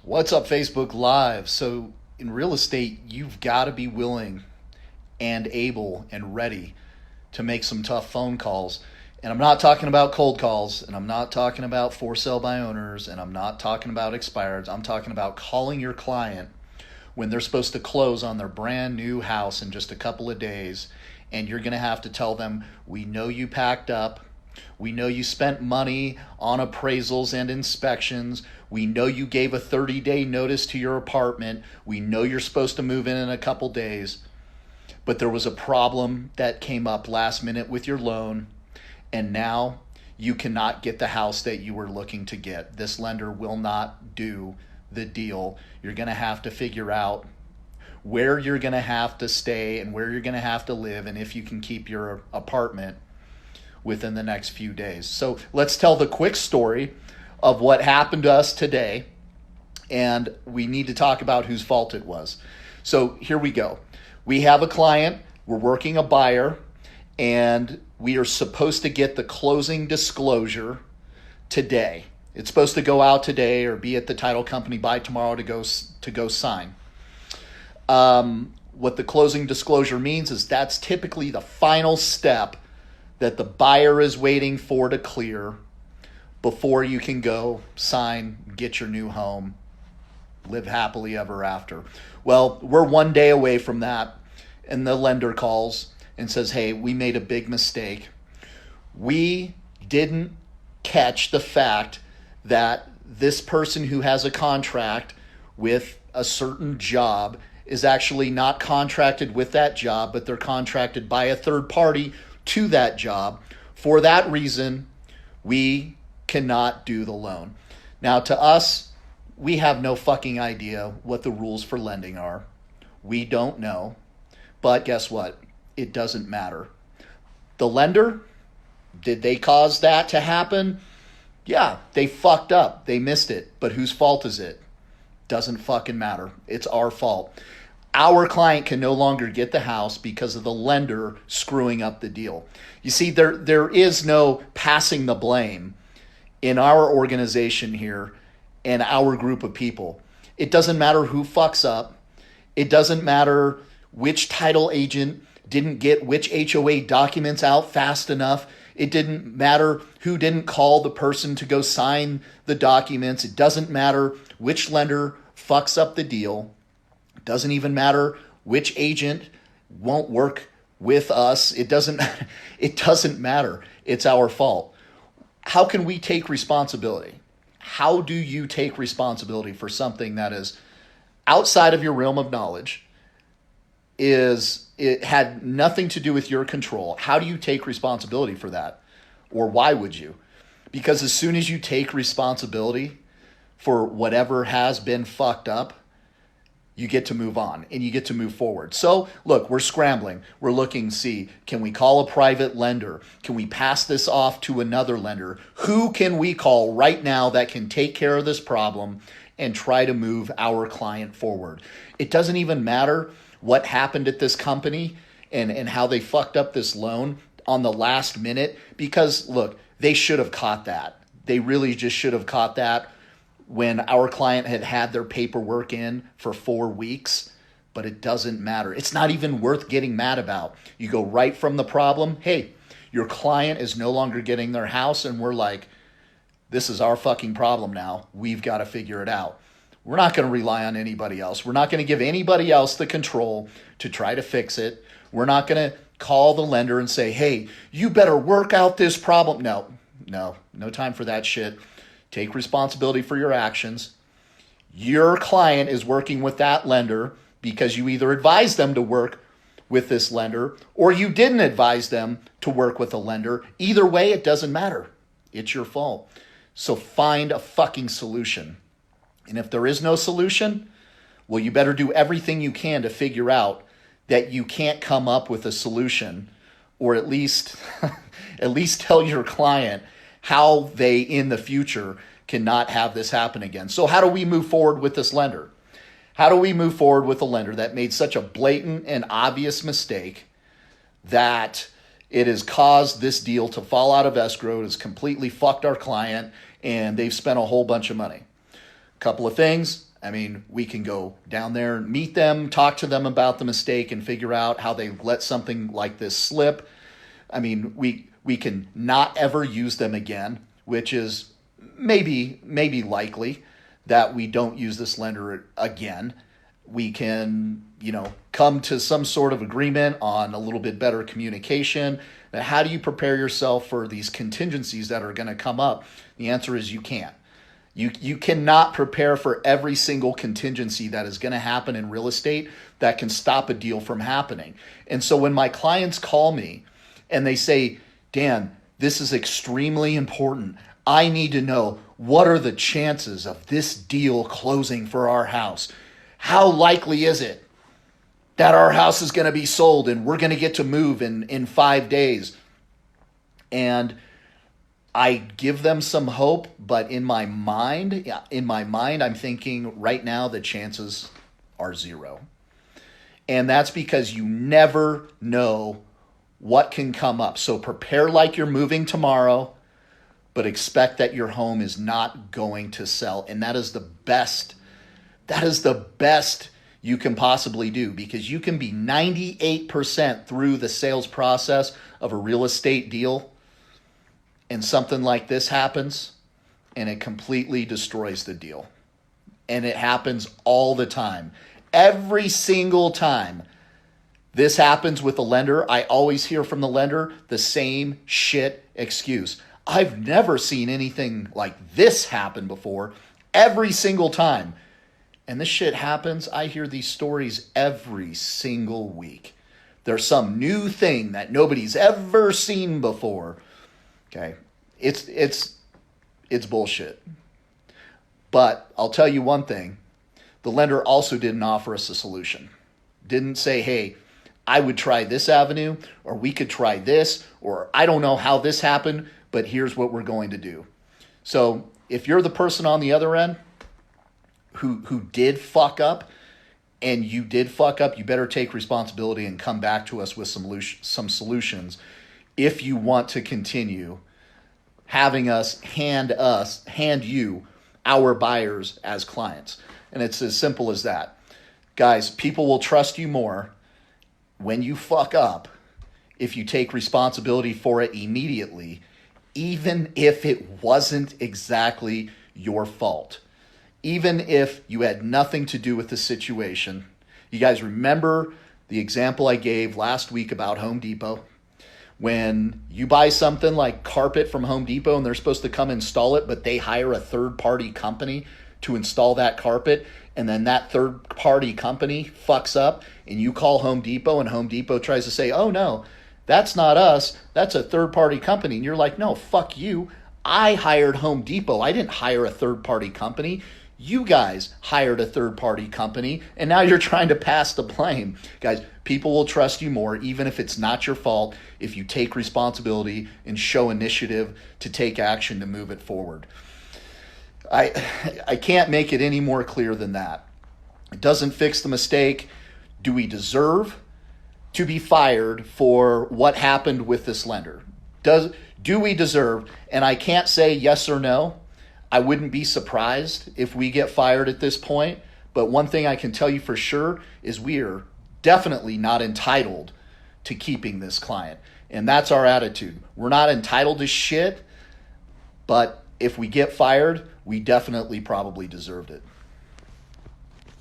What's up, Facebook Live? So, in real estate, you've got to be willing and able and ready to make some tough phone calls. And I'm not talking about cold calls, and I'm not talking about for sale by owners, and I'm not talking about expireds. I'm talking about calling your client when they're supposed to close on their brand new house in just a couple of days. And you're going to have to tell them, we know you packed up. We know you spent money on appraisals and inspections. We know you gave a 30-day notice to your apartment. We know you're supposed to move in a couple days. But there was a problem that came up last minute with your loan, and now you cannot get the house that you were looking to get. This lender will not do the deal. You're going to have to figure out where you're going to have to stay and where you're going to have to live, and if you can keep your apartment within the next few days. So let's tell the quick story of what happened to us today, and we need to talk about whose fault it was. So here we go. We have a client, we're working a buyer, and we are supposed to get the closing disclosure today. It's supposed to go out today or be at the title company by tomorrow to go sign. What the closing disclosure means is that's typically the final step that the buyer is waiting for to clear before you can go sign, get your new home, live happily ever after. Well, we're one day away from that, and the lender calls and says, hey, we made a big mistake. We didn't catch the fact that this person who has a contract with a certain job is actually not contracted with that job, but they're contracted by a third party to that job. For that reason, we cannot do the loan. Now, to us, we have no fucking idea what the rules for lending are. We don't know. But guess what? It doesn't matter. The lender, did they cause that to happen? Yeah, they fucked up. They missed it. But whose fault is it? Doesn't fucking matter. It's our fault. Our client can no longer get the house because of the lender screwing up the deal. You see, there is no passing the blame in our organization here and our group of people. It doesn't matter who fucks up. It doesn't matter which title agent didn't get which HOA documents out fast enough. It didn't matter who didn't call the person to go sign the documents. It doesn't matter which lender fucks up the deal. It doesn't even matter which agent won't work with us. It doesn't matter. It's our fault. How can we take responsibility? How do you take responsibility for something that is outside of your realm of knowledge? It had nothing to do with your control. How do you take responsibility for that? Or why would you? Because as soon as you take responsibility for whatever has been fucked up, you get to move on and you get to move forward. So look, we're scrambling. We're looking, see, can we call a private lender? Can we pass this off to another lender? Who can we call right now that can take care of this problem and try to move our client forward? It doesn't even matter what happened at this company and how they fucked up this loan on the last minute, because look, they should have caught that. They really just should have caught that when our client had had their paperwork in for 4 weeks, but it doesn't matter. It's not even worth getting mad about. You go right from the problem. Hey, your client is no longer getting their house, and we're like, this is our fucking problem now. We've got to figure it out. We're not going to rely on anybody else. We're not going to give anybody else the control to try to fix it. We're not going to call the lender and say, hey, you better work out this problem. No time for that shit. Take responsibility for your actions. Your client is working with that lender because you either advised them to work with this lender or you didn't advise them to work with a lender. Either way, it doesn't matter. It's your fault. So find a fucking solution. And if there is no solution, well, you better do everything you can to figure out that you can't come up with a solution, or at least tell your client how they in the future cannot have this happen again. So how do we move forward with this lender? How do we move forward with a lender that made such a blatant and obvious mistake that it has caused this deal to fall out of escrow, it has completely fucked our client, and they've spent a whole bunch of money? A couple of things. I mean, we can go down there and meet them, talk to them about the mistake, and figure out how they let something like this slip. I mean, we can not ever use them again, which is maybe likely that we don't use this lender again. We can, come to some sort of agreement on a little bit better communication. Now, how do you prepare yourself for these contingencies that are going to come up? The answer is you can't. You cannot prepare for every single contingency that is going to happen in real estate that can stop a deal from happening. And so when my clients call me and they say, Dan, this is extremely important. I need to know, what are the chances of this deal closing for our house? How likely is it that our house is going to be sold and we're going to get to move in 5 days? And I give them some hope, but in my mind, I'm thinking right now the chances are zero. And that's because you never know what can come up. So prepare like you're moving tomorrow, but expect that your home is not going to sell. And that is the best you can possibly do, because you can be 98% through the sales process of a real estate deal, and something like this happens and it completely destroys the deal. And it happens all the time. Every single time this happens with a lender, I always hear from the lender the same shit excuse. I've never seen anything like this happen before. Every single time. And this shit happens. I hear these stories every single week. There's some new thing that nobody's ever seen before. Okay, it's bullshit. But I'll tell you one thing. The lender also didn't offer us a solution. Didn't say, hey, I would try this avenue, or we could try this, or I don't know how this happened, but here's what we're going to do. So if you're the person on the other end who did fuck up, and you did fuck up, you better take responsibility and come back to us with some solutions if you want to continue having us hand you our buyers as clients. And it's as simple as that. Guys, people will trust you more when you fuck up if you take responsibility for it immediately, even if it wasn't exactly your fault. Even if you had nothing to do with the situation. You guys remember the example I gave last week about Home Depot? When you buy something like carpet from Home Depot and they're supposed to come install it, but they hire a third-party company to install that carpet, and then that third-party company fucks up, and you call Home Depot, and Home Depot tries to say, oh no, that's not us, that's a third-party company. And you're like, no, fuck you. I hired Home Depot. I didn't hire a third-party company. You guys hired a third-party company, and now you're trying to pass the blame. Guys, people will trust you more, even if it's not your fault, if you take responsibility and show initiative to take action to move it forward. I can't make it any more clear than that. It doesn't fix the mistake. Do we deserve to be fired for what happened with this lender? Do we deserve? And I can't say yes or no. I wouldn't be surprised if we get fired at this point. But one thing I can tell you for sure is we are definitely not entitled to keeping this client. And that's our attitude. We're not entitled to shit, but if we get fired, we definitely probably deserved it.